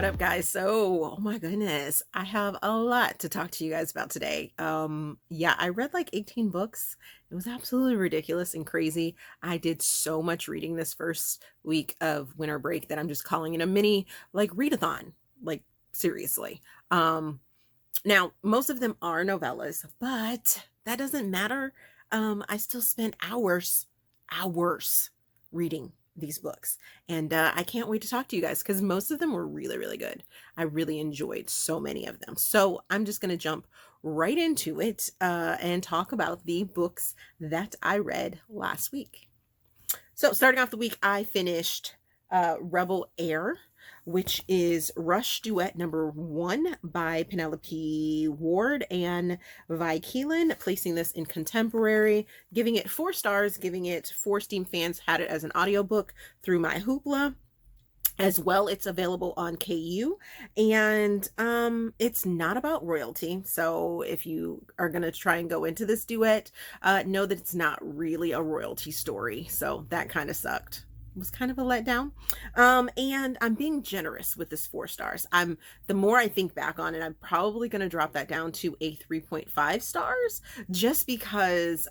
up, guys? So, oh my goodness, I have a lot to talk to you guys about today. Yeah, I read like 18 books. It was absolutely ridiculous and crazy. I did so much reading this first week of winter break that I'm just calling it a mini like readathon. Like seriously. Um, Now most of them are novellas, but that doesn't matter. I still spent hours reading these books. And I can't wait to talk to you guys because most of them were really, really good. I really enjoyed so many of them. So I'm just going to jump right into it and talk about the books that I read last week. So starting off the week, I finished Rebel Heir, which is Rush Duet #1 by Penelope Ward and Vi Keeland, placing this in contemporary, giving it 4 stars, giving it 4 Steam fans had it as an audiobook through my Hoopla. As well, it's available on KU, and it's not about royalty. So if you are going to try and go into this duet, know that it's not really a royalty story. So that kind of sucked. It was kind of a letdown. And I'm being generous with this 4 stars. The more I think back on it, I'm probably going to drop that down to a 3.5 stars, just because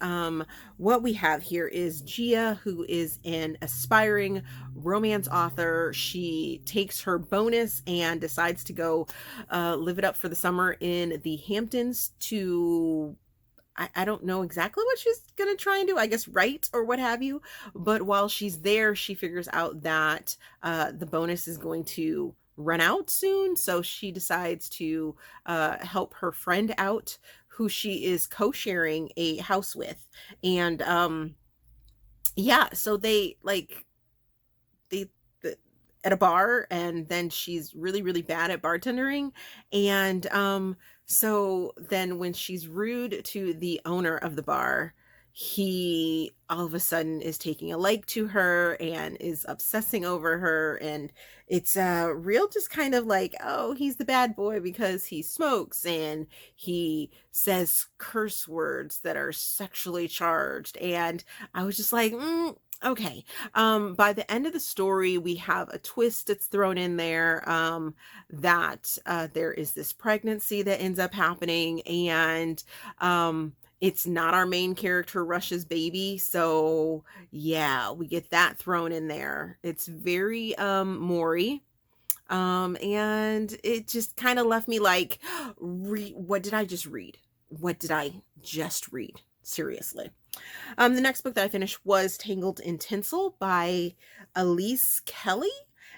what we have here is Gia, who is an aspiring romance author. She takes her bonus and decides to go live it up for the summer in the Hamptons to I don't know exactly what she's going to try and do, I guess, write or what have you. But while she's there, she figures out that the bonus is going to run out soon. So she decides to help her friend out, who she is co-sharing a house with. And yeah, so they at a bar, and then she's really, really bad at bartending. And so then when she's rude to the owner of the bar, he all of a sudden is taking a like to her and is obsessing over her. And it's real just kind of like, oh, he's the bad boy because he smokes and he says curse words that are sexually charged. And I was just like, okay. By the end of the story, we have a twist that's thrown in there, that there is this pregnancy that ends up happening, and it's not our main character, Rush's baby. So yeah, we get that thrown in there. It's very Maury. And it just kind of left me like, what did I just read? What did I just read? Seriously. The next book that I finished was Tangled in Tinsel by Elyse Kelly,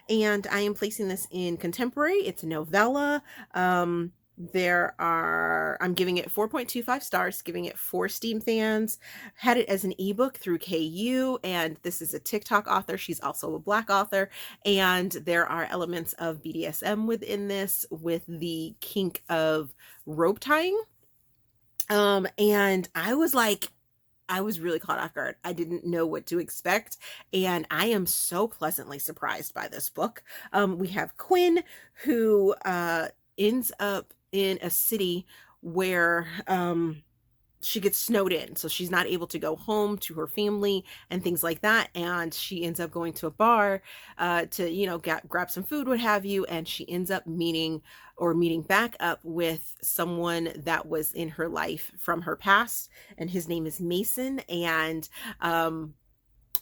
and I am placing this in contemporary. It's a novella. I'm giving it 4.25 stars, giving it 4 Steam fans. Had it as an ebook through KU, and this is a TikTok author. She's also a Black author, and there are elements of BDSM within this, with the kink of rope tying. And I was really caught off guard. I didn't know what to expect, and I am so pleasantly surprised by this book. We have Quinn, who ends up in a city where she gets snowed in, so she's not able to go home to her family and things like that. And she ends up going to a bar to grab some food, what have you. And she ends up meeting back up with someone that was in her life from her past, and his name is Mason. And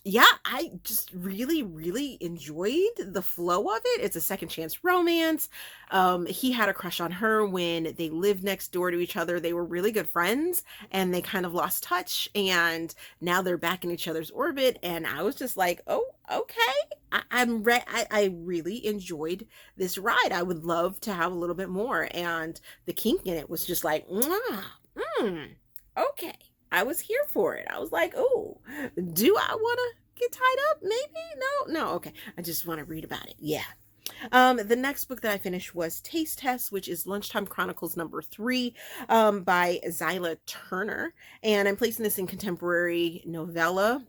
yeah, I just really, really enjoyed the flow of it. It's a second chance romance. He had a crush on her when they lived next door to each other. They were really good friends, and they kind of lost touch, and now they're back in each other's orbit. And I was just like, oh, okay. I really enjoyed this ride. I would love to have a little bit more. And the kink in it was just like, okay. I was here for it. I was like, oh, do I want to get tied up? Maybe. No. Okay. I just want to read about it. Yeah. The next book that I finished was Taste Test, which is Lunchtime Chronicles #3, by Xyla Turner. And I'm placing this in contemporary novella,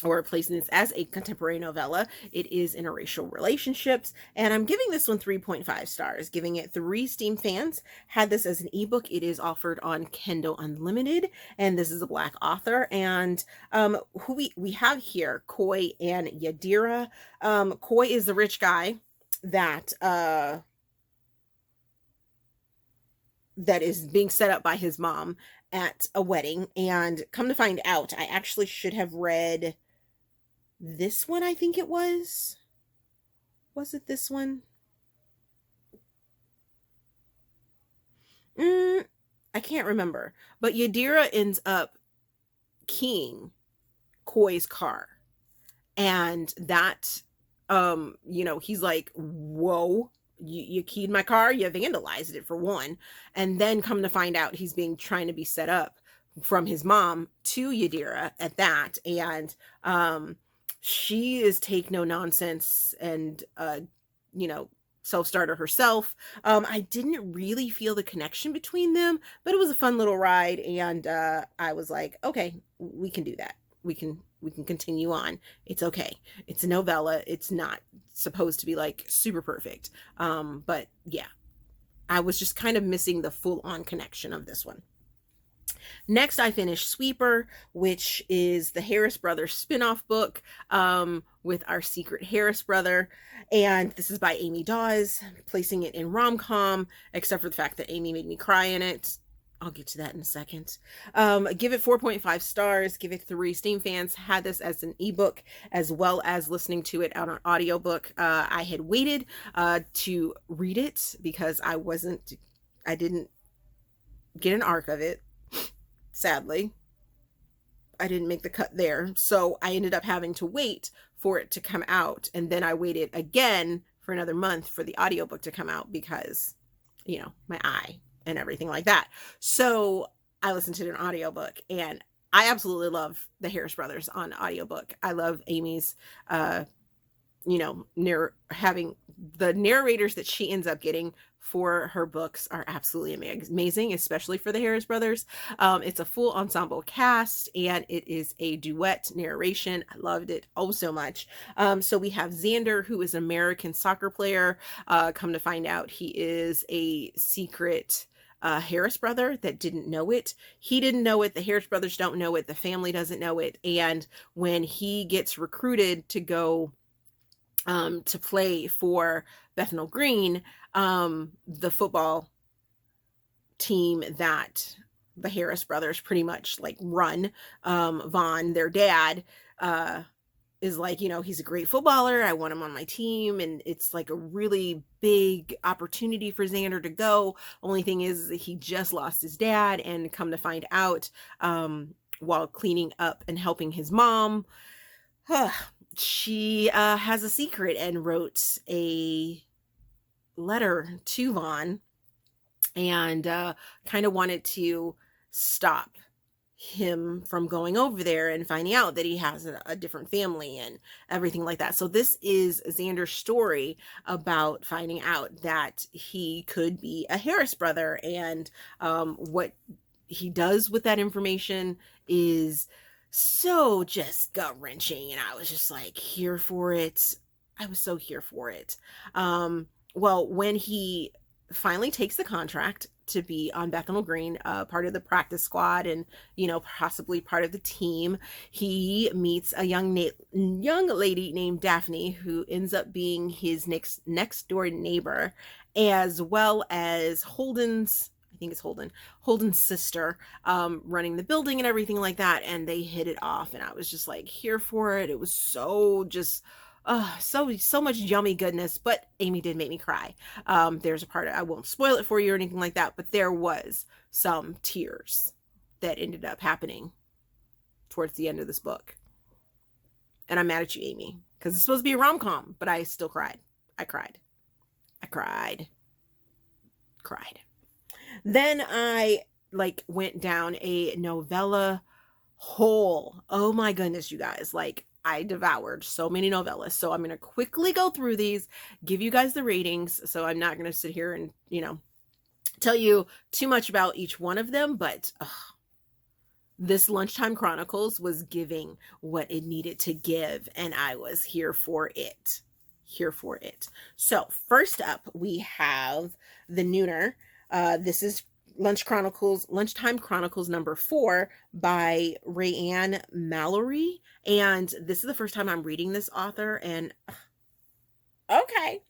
or placing this as a contemporary novella. It is interracial relationships, and I'm giving this one 3.5 stars, giving it 3 Steam fans. Had this as an ebook. It is offered on Kindle Unlimited, and this is a Black author. And who we have here, Coy and Yadira. Coy is the rich guy, that that is being set up by his mom at a wedding. And come to find out, I actually should have read this one. I think it was it this one? mm, I can't remember, but Yadira ends up keying Koi's car, and that he's like, whoa, you keyed my car, you vandalized it for one. And then come to find out, he's being trying to be set up from his mom to Yadira at that. And she is take no nonsense and you know self-starter herself. I didn't really feel the connection between them, but it was a fun little ride. And I was like, okay, we can do that. We can continue on. It's okay. It's a novella. It's not supposed to be like super perfect. But yeah, I was just kind of missing the full on connection of this one. Next, I finished Sweeper, which is the Harris Brothers spin-off book, with our secret Harris brother. And this is by Amy Daws, placing it in rom-com, except for the fact that Amy made me cry in it. I'll get to that in a second. Give it 4.5 stars. Give it 3. Steam fans had this as an ebook as well as listening to it on an audiobook. I had waited to read it because I didn't get an arc of it. Sadly, I didn't make the cut there. So I ended up having to wait for it to come out. And then I waited again for another month for the audiobook to come out because, my eye and everything like that. So I listened to an audiobook, and I absolutely love the Harris Brothers on audiobook. I love Amy's, having the narrators that she ends up getting for her books are absolutely amazing, especially for the Harris Brothers. It's a full ensemble cast, and it is a duet narration. I loved it oh so much. So we have Xander, who is an American soccer player. Come to find out, he is a secret Harris brother that didn't know it. He didn't know it. The Harris brothers don't know it. The family doesn't know it. And when he gets recruited to go to play for Bethnal Green, the football team that the Harris brothers pretty much like run, Vaughn, their dad, is like, he's a great footballer. I want him on my team. And it's like a really big opportunity for Xander to go. Only thing is he just lost his dad, and come to find out, while cleaning up and helping his mom, she has a secret and wrote a letter to Vaughn, and kind of wanted to stop him from going over there and finding out that he has a different family and everything like that. So this is Xander's story about finding out that he could be a Harris brother, and what he does with that information is so just gut-wrenching. And I was just like here for it. I was so here for it. Well, when he finally takes the contract to be on Bethnal Green, part of the practice squad, and possibly part of the team, he meets a young lady named Daphne, who ends up being his next door neighbor, as well as Holden's sister, running the building and everything like that. And they hit it off, and I was just like here for it. It was so just so much yummy goodness. But Amy did make me cry. There's a part, I won't spoil it for you or anything like that, but there was some tears that ended up happening towards the end of this book. And I'm mad at you, Amy, because it's supposed to be a rom-com, but I still cried. I cried. Then I went down a novella hole. Oh my goodness, you guys. I devoured so many novellas. So I'm going to quickly go through these, give you guys the ratings. So I'm not going to sit here and, tell you too much about each one of them, but this Lunchtime Chronicles was giving what it needed to give, and I was here for it. So first up, we have The Nooner. This is Lunchtime Chronicles number 4 by Reana Malori. And this is the first time I'm reading this author, and okay.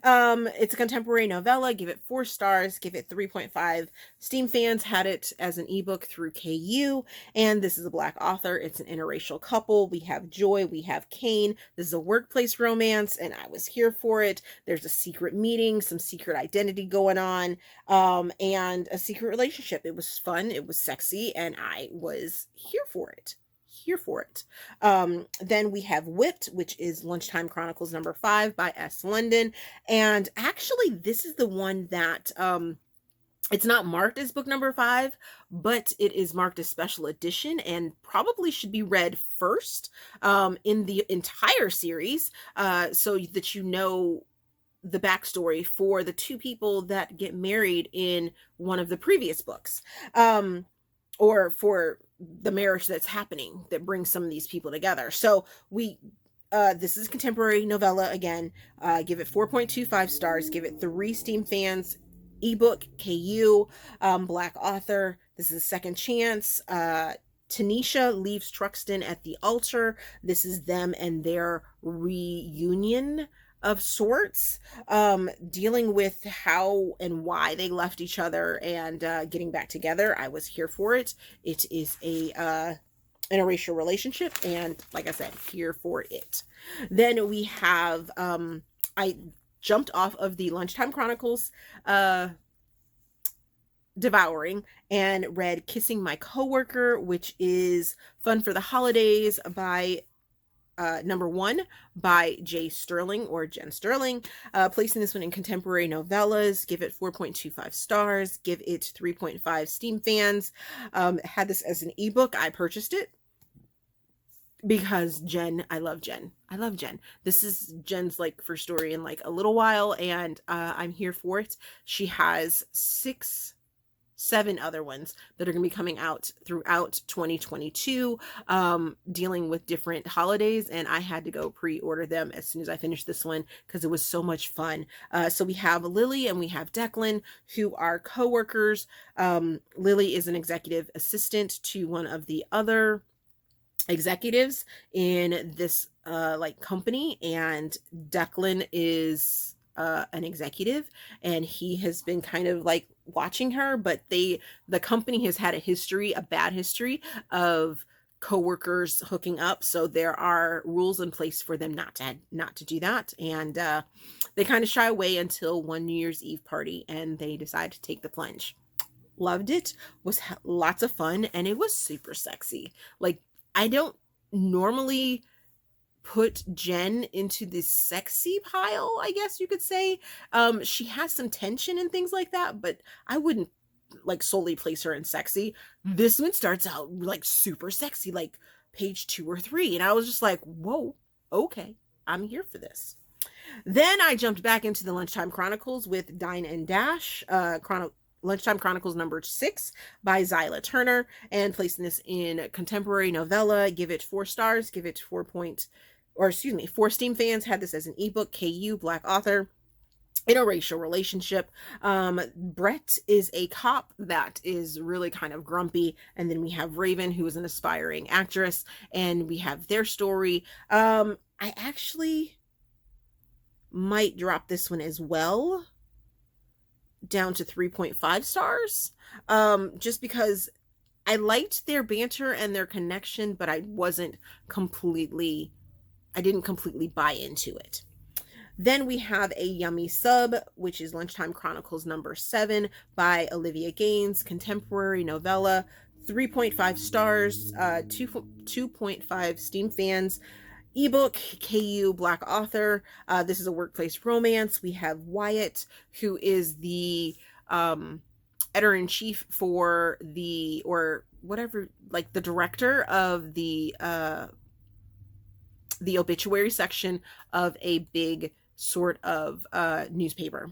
It's a contemporary novella. Give it 4 stars. Give it 3.5. Steam fans had it as an ebook through KU, and this is a Black author. It's an interracial couple. We have Joy, we have Kane. This is a workplace romance, and I was here for it. There's a secret meeting, some secret identity going on, and a secret relationship. It was fun, it was sexy, and I was here for it. Here for it. Then we have Whipped, which is Lunchtime Chronicles number 5 by S. London. And actually, this is the one that it's not marked as book number 5, but it is marked as special edition and probably should be read first in the entire series, so that you know the backstory for the two people that get married in one of the previous books, or for the marriage that's happening that brings some of these people together. So this is contemporary novella again. Give it 4.25 stars. Give it 3 Steam fans. Ebook, KU, Black author. This is a second chance. Tanisha leaves Truxton at the altar. This is them and their reunion of sorts, dealing with how and why they left each other and getting back together. I was here for it. It is a interracial relationship, and like I said, here for it. Then we have I jumped off of the Lunchtime Chronicles devouring and read Kissing My Coworker, which is fun for the holidays by number 1 by J. Sterling or Jen Sterling. Placing this one in contemporary novellas. Give it 4.25 stars. Give it 3.5 Steam fans. Had this as an ebook. I purchased it because Jen, I love Jen. I love Jen. This is Jen's like first story in like a little while, and I'm here for it. She has 7 other ones that are going to be coming out throughout 2022, dealing with different holidays, and I had to go pre-order them as soon as I finished this one because it was so much fun. So we have Lily and we have Declan, who are co-workers. Lily is an executive assistant to one of the other executives in this like company, and Declan is an executive, and he has been kind of like watching her, but the company has had a bad history of coworkers hooking up, so there are rules in place for them not to do that, and they kind of shy away until one New Year's Eve party, and they decide to take the plunge. Loved it. Was lots of fun, and it was super sexy. Like, I don't normally put Jen into this sexy pile, I guess you could say. She has some tension and things like that, but I wouldn't like solely place her in sexy. This one starts out like super sexy, like page 2 or 3, and I was just like, whoa, okay, I'm here for this. Then I jumped back into the Lunchtime Chronicles with Dine and Dash, Lunchtime Chronicles number 6 by Xyla Turner, and placing this in contemporary novella. Give it 4 stars. Give it 4 Steam fans. Had this as an ebook. KU, Black author. Interracial relationship. Brett is a cop that is really kind of grumpy, and then we have Raven, who is an aspiring actress, and we have their story. I actually might drop this one as well down to 3.5 stars, just because I liked their banter and their connection, but I didn't completely buy into it. Then we have a yummy sub, which is Lunchtime Chronicles number 7 by Olivia Gaines, contemporary novella, 3.5 stars, 2.5 Steam fans. Ebook, KU, Black author. This is a workplace romance. We have Wyatt, who is the editor-in-chief for the director of the obituary section of a big sort of newspaper.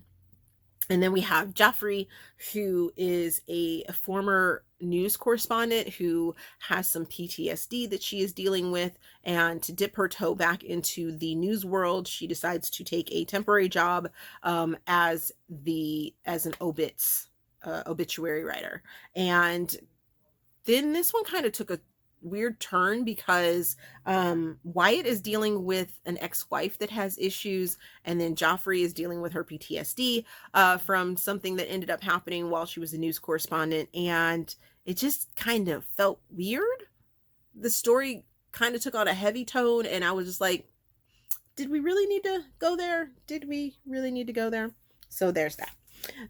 And then we have Joffrey, who is a former news correspondent who has some PTSD that she is dealing with. And to dip her toe back into the news world, she decides to take a temporary job as an obituary writer. And then this one kind of took a weird turn because Wyatt is dealing with an ex-wife that has issues, and then Joffrey is dealing with her PTSD from something that ended up happening while she was a news correspondent, and it just kind of felt weird. The story kind of took on a heavy tone, and I was just like, did we really need to go there? Did we really need to go there? So there's that.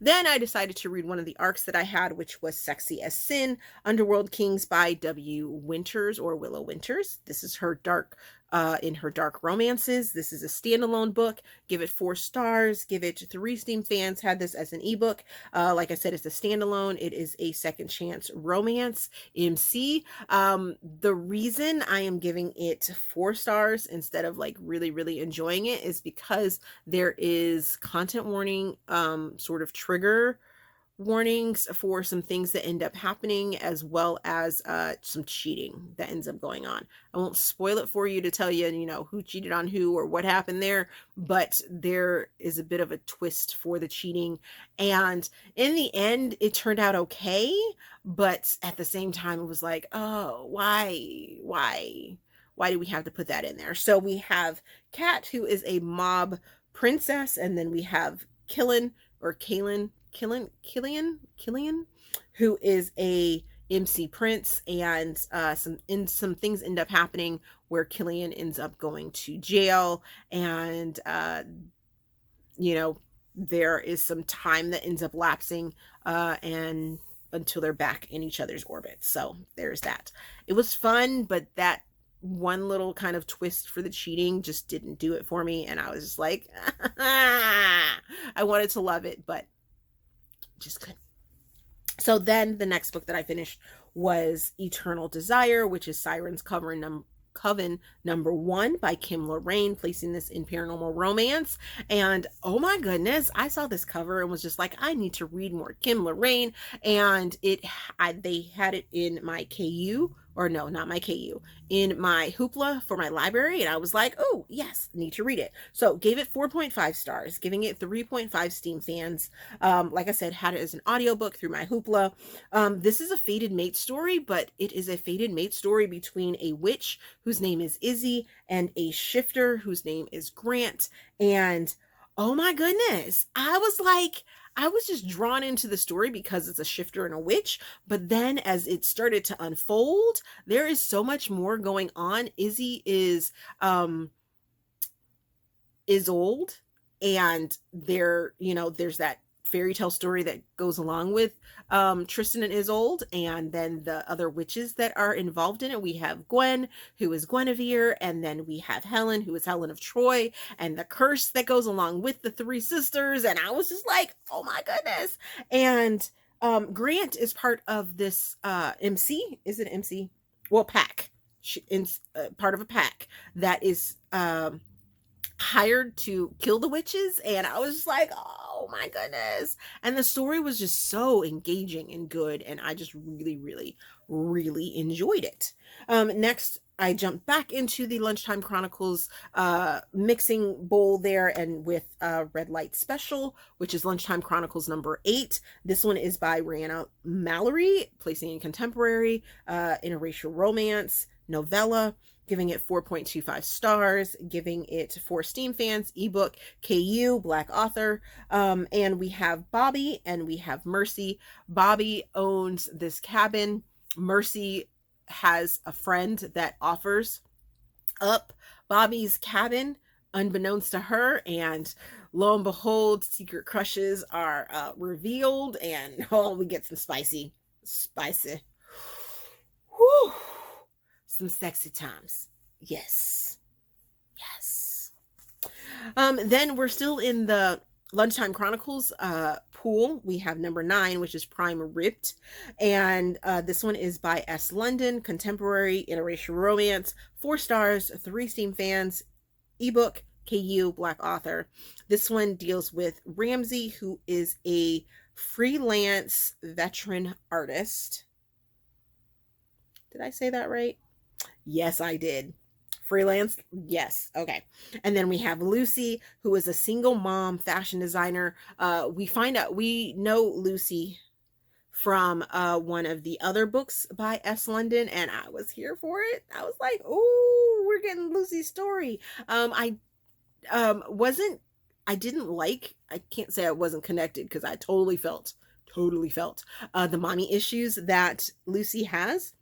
Then I decided to read one of the arcs that I had, which was Sexy as Sin, Underworld Kings by W. Winters or Willow Winters. This is her in her dark romances. This is a standalone book. Give it 4 stars. Give it 3 Steam fans. Had this as an ebook. Like I said, it's a standalone. It is a second chance romance MC. The reason I am giving it 4 stars instead of like really, really enjoying it is because there is content warning, sort of trigger warnings for some things that end up happening, as well as some cheating that ends up going on. I won't spoil it for you to tell you, who cheated on who or what happened there, but there is a bit of a twist for the cheating. And in the end, it turned out okay, but at the same time, it was like, oh, why do we have to put that in there? So we have Kat, who is a mob princess, and then we have Keelan, who is a MC prince, and some things end up happening where Killian ends up going to jail, and there is some time that ends up lapsing, and until they're back in each other's orbits. So there's that. It was fun, but that one little kind of twist for the cheating just didn't do it for me, and I was just like, I wanted to love it, but just couldn't. So then the next book that I finished was Eternal Desire, which is Siren's Coven number 1 by Kim Loraine, placing this in paranormal romance. And oh my goodness, I saw this cover and was just like, I need to read more Kim Loraine. And they had it in my KU, or no, not my KU, in my Hoopla for my library. And I was like, oh yes, need to read it. So gave it 4.5 stars, giving it 3.5 Steam fans. Like I said, had it as an audiobook through my Hoopla. This is a fated mate story, but it is a fated mate story between a witch whose name is Izzy and a shifter whose name is Grant. And oh my goodness, I was just drawn into the story because it's a shifter and a witch. But then as it started to unfold, there is so much more going on. Izzy is old, and there's that fairy tale story that goes along with Tristan and Isolde, and then the other witches that are involved in it. We have Gwen, who is Guinevere, and then we have Helen, who is Helen of Troy, and the curse that goes along with the 3 sisters. And I was just like, oh my goodness. And Grant is part of this MC. Is it MC? Well, pack. Part of a pack that is hired to kill the witches. And I was just like, oh my goodness. And the story was just so engaging and good, and I just really, really, really enjoyed it. Next, I jumped back into the Lunchtime Chronicles mixing bowl there, and with Red Light Special, which is Lunchtime Chronicles number 8. This one is by Reana Malori, placing in contemporary, interracial romance novella, giving it 4.25 stars, giving it 4 Steam fans, ebook, KU, Black author. And we have Bobby and we have Mercy. Bobby owns this cabin. Mercy has a friend that offers up Bobby's cabin unbeknownst to her, and lo and behold, secret crushes are revealed, and we get some spicy, whew, some sexy times. Yes. Then we're still in the Lunchtime Chronicles pool. We have number 9, which is Prime Ripped, and this one is by S. London, contemporary interracial romance, 4 stars, 3 Steam fans, ebook, KU, Black author. This one deals with Ramsey, who is a freelance veteran artist. Did I say that right? Yes, I did. Freelance? Yes. Okay. And then we have Lucy, who is a single mom fashion designer. We know Lucy from one of the other books by S. London, and I was here for it. I was like, "Ooh, we're getting Lucy's story." I wasn't. I didn't like. I can't say I wasn't connected because I totally felt the mommy issues that Lucy has.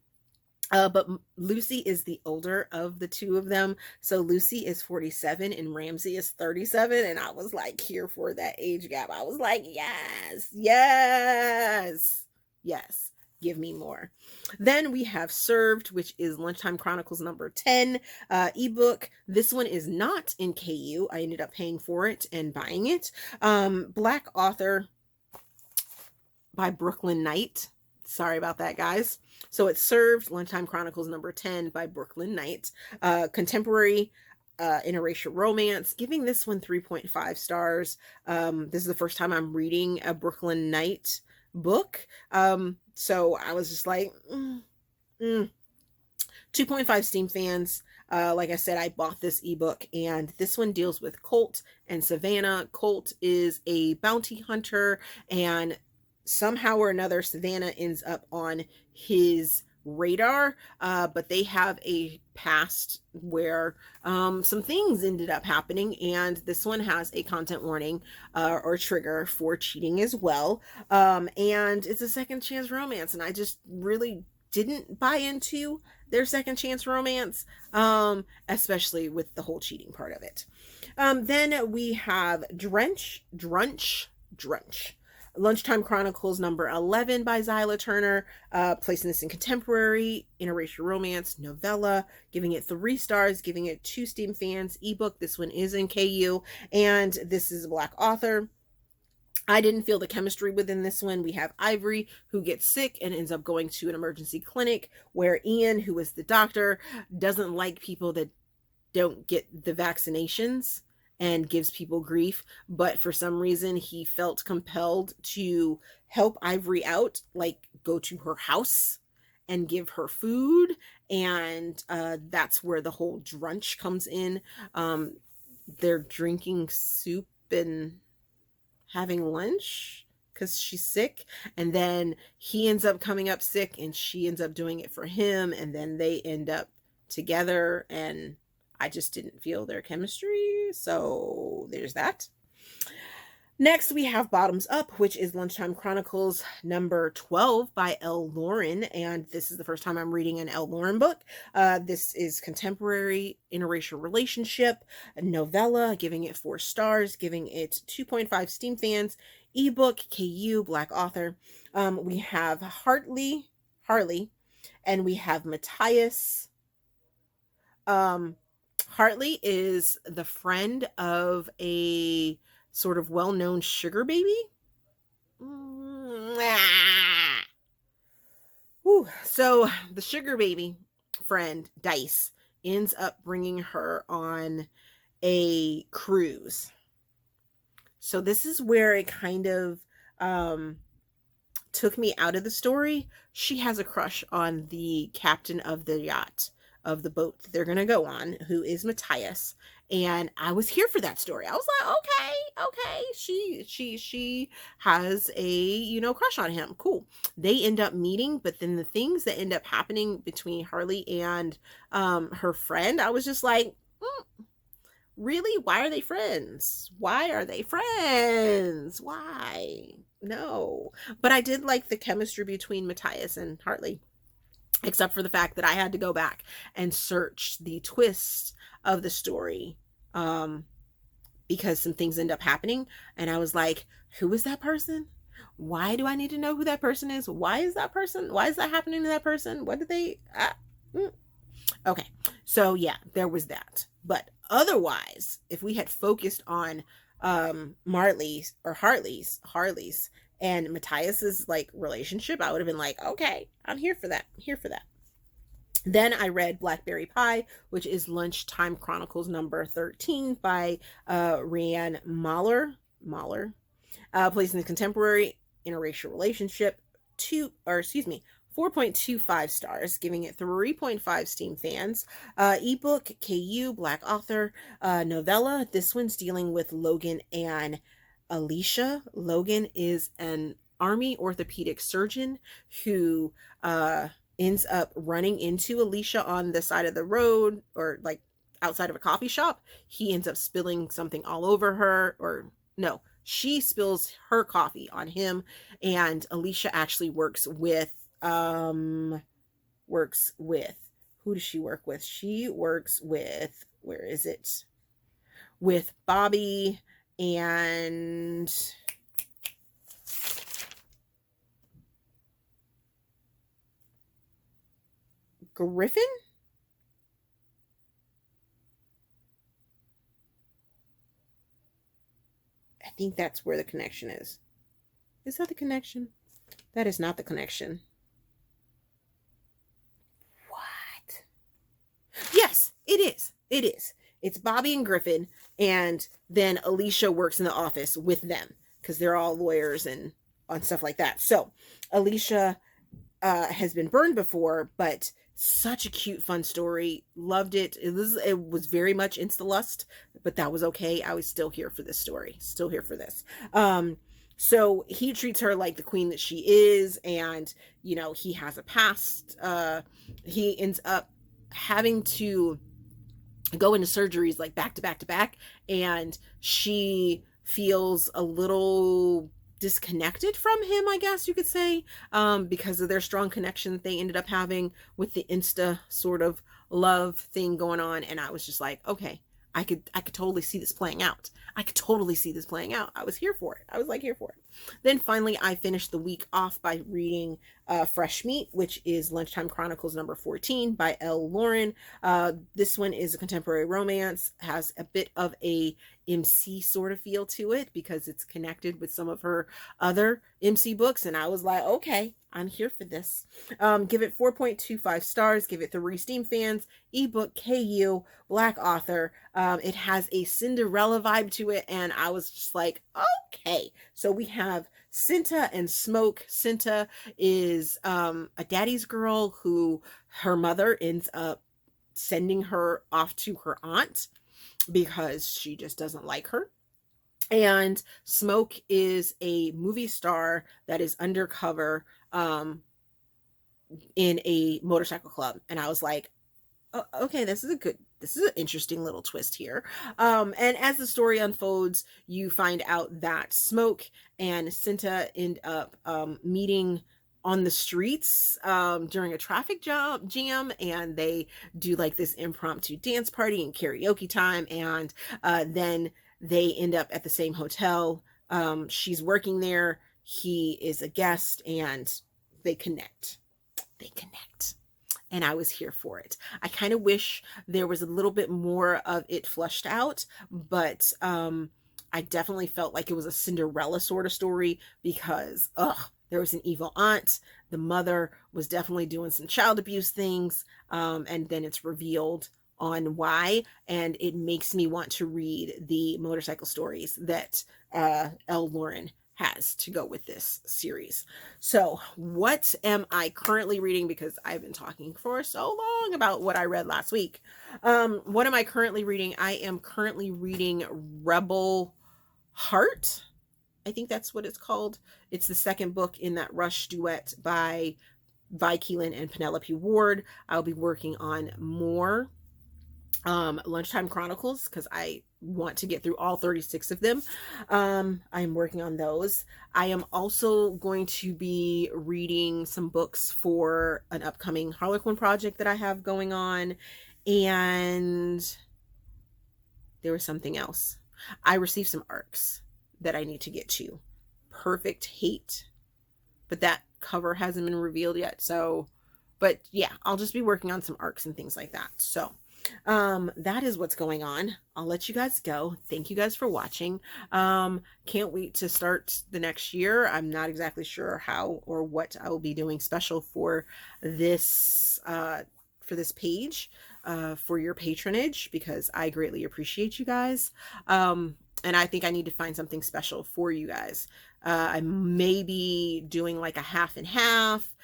But Lucy is the older of the two of them. So Lucy is 47 and Ramsey is 37. And I was like here for that age gap. I was like, yes, yes, yes. Give me more. Then we have Served, which is Lunchtime Chronicles number 10 ebook. This one is not in KU. I ended up paying for it and buying it. Black author by Brooklyn Knight. Sorry about that, guys. So it's Served, Lunchtime Chronicles number 10 by Brooklyn Knight. Contemporary interracial romance, giving this one 3.5 stars. This is the first time I'm reading a Brooklyn Knight book. So I was just like, 2.5 Steam fans. Like I said, I bought this ebook, and this one deals with Colt and Savannah. Colt is a bounty hunter, and somehow or another, Savannah ends up on his radar, but they have a past where some things ended up happening, and this one has a content warning or trigger for cheating as well. And it's a second chance romance, and I just really didn't buy into their second chance romance, especially with the whole cheating part of it. Then we have Drunch. Lunchtime Chronicles number 11 by Xyla Turner, placing this in contemporary, interracial romance, novella, giving it 3 stars, giving it 2 Steam fans. Ebook, this one is in KU, and this is a Black author. I didn't feel the chemistry within this one. We have Ivory, who gets sick and ends up going to an emergency clinic, where Ian, who is the doctor, doesn't like people that don't get the vaccinations and gives people grief, but for some reason he felt compelled to help Ivory out, like go to her house and give her food, and that's where the whole Drunch comes in. They're drinking soup and having lunch because she's sick, and then he ends up coming up sick and she ends up doing it for him, and then they end up together, and I just didn't feel their chemistry, so there's that. Next, we have Bottoms Up, which is Lunchtime Chronicles number 12 by Loren, and this is the first time I'm reading an Loren book. This is contemporary interracial relationship, a novella, giving it 4 stars, giving it 2.5 Steam fans. Ebook, KU, Black author. We have Hartley, and we have Matthias. Hartley is the friend of a sort of well-known sugar baby. So the sugar baby friend, Dice, ends up bringing her on a cruise. So this is where it kind of took me out of the story. She has a crush on the captain of the yacht, of the boat they're gonna go on, who is Matthias, and I was here for that story. I was like, okay, she has a crush on him. Cool. They end up meeting, but then the things that end up happening between Harley and her friend, I was just like, really? Why are they friends? Why? No. But I did like the chemistry between Matthias and Hartley, except for the fact that I had to go back and search the twist of the story, because some things end up happening, and I was like, who is that person? Why do I need to know who that person is? Why is that happening to that person? What did they Okay, so yeah, there was that. But otherwise, if we had focused on Hartley's and Matthias's relationship, I would have been like, okay, I'm here for that. Then I read Blackberry Pie, which is Lunchtime Chronicles number 13 by Reana Mahler. Placed in the contemporary interracial relationship, 4.25 stars, giving it 3.5 Steam fans. Ebook, KU, Black author. Novella, this one's dealing with Logan and Alicia. Logan is an army orthopedic surgeon who ends up running into Alicia on the side of the road, or like outside of a coffee shop. He ends up spilling something all over her, or no, she spills her coffee on him, and Alicia actually works with who does she work with? She works with, where is it? With Bobby and Griffin? I think that's where the connection is. Is that the connection? That is not the connection. What? Yes, it is. It is. It's Bobby and Griffin, and then Alicia works in the office with them because they're all lawyers and on stuff like that. So Alicia has been burned before, but such a cute, fun story. Loved it. It was very much insta lust, but that was okay. I was still here for this story. Still here for this. So he treats her like the queen that she is, and he has a past. He ends up having to go into surgeries like back to back to back, and she feels a little disconnected from him, I guess you could say, because of their strong connection that they ended up having with the insta sort of love thing going on. And I was just like, okay, I could totally see this playing out. I could totally see this playing out. I was here for it. I was like here for it. Then finally, I finished the week off by reading Fresh Meat, which is Lunchtime Chronicles number 14 by Loren. This one is a contemporary romance, has a bit of a MC sort of feel to it because it's connected with some of her other MC books. And I was like, okay, I'm here for this. Give it 4.25 stars. Give it 3 Steam fans. Ebook KU, Black author. It has a Cinderella vibe to it, and I was just like, okay. So we have Cinta and Smoke. Cinta is a daddy's girl who her mother ends up sending her off to her aunt because she just doesn't like her. And Smoke is a movie star that is undercover in a motorcycle club. And I was like, oh, okay, this is an interesting little twist here. And as the story unfolds, you find out that Smoke and Cinta end up meeting on the streets during a traffic jam, and they do like this impromptu dance party and karaoke time, and then they end up at the same hotel. She's working there, he is a guest, and they connect. And I was here for it. I kind of wish there was a little bit more of it fleshed out, but I definitely felt like it was a Cinderella sort of story because, there was an evil aunt. The mother was definitely doing some child abuse things, and then it's revealed on why, and it makes me want to read the motorcycle stories that Loren has to go with this series. So what am I currently reading? Because I've been talking for so long about what I read last week. What am I currently reading? I am currently reading Rebel Heart. I think that's what it's called. It's the second book in that Rush duet by Keeland and Penelope Ward. I'll be working on more Lunchtime Chronicles because I want to get through all 36 of them. I'm working on those. I am also going to be reading some books for an upcoming Harlequin project that I have going on, and there was something else. I received some arcs that I need to get to. Perfect Hate, but that cover hasn't been revealed yet. So, but yeah, I'll just be working on some arcs and things like that. So that is what's going on. I'll let you guys go. Thank you guys for watching. Can't wait to start the next year. I'm not exactly sure how or what I will be doing special for this page, for your patronage, because I greatly appreciate you guys. And I think I need to find something special for you guys. I may be doing like a half and half,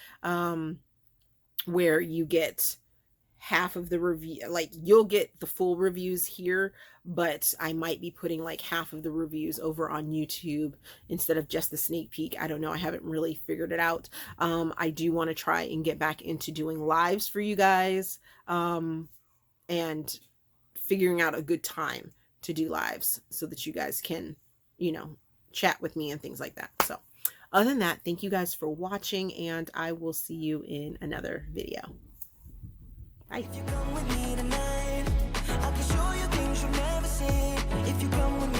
where you get half of the review, like you'll get the full reviews here, but I might be putting like half of the reviews over on YouTube instead of just the sneak peek. I don't know. I haven't really figured it out. I do want to try and get back into doing lives for you guys, and figuring out a good time to do lives so that you guys can, you know, chat with me and things like that. So other than that, thank you guys for watching, and I will see you in another video. Bye. If you come with me tonight, I can show you things you'll never see. If you come with me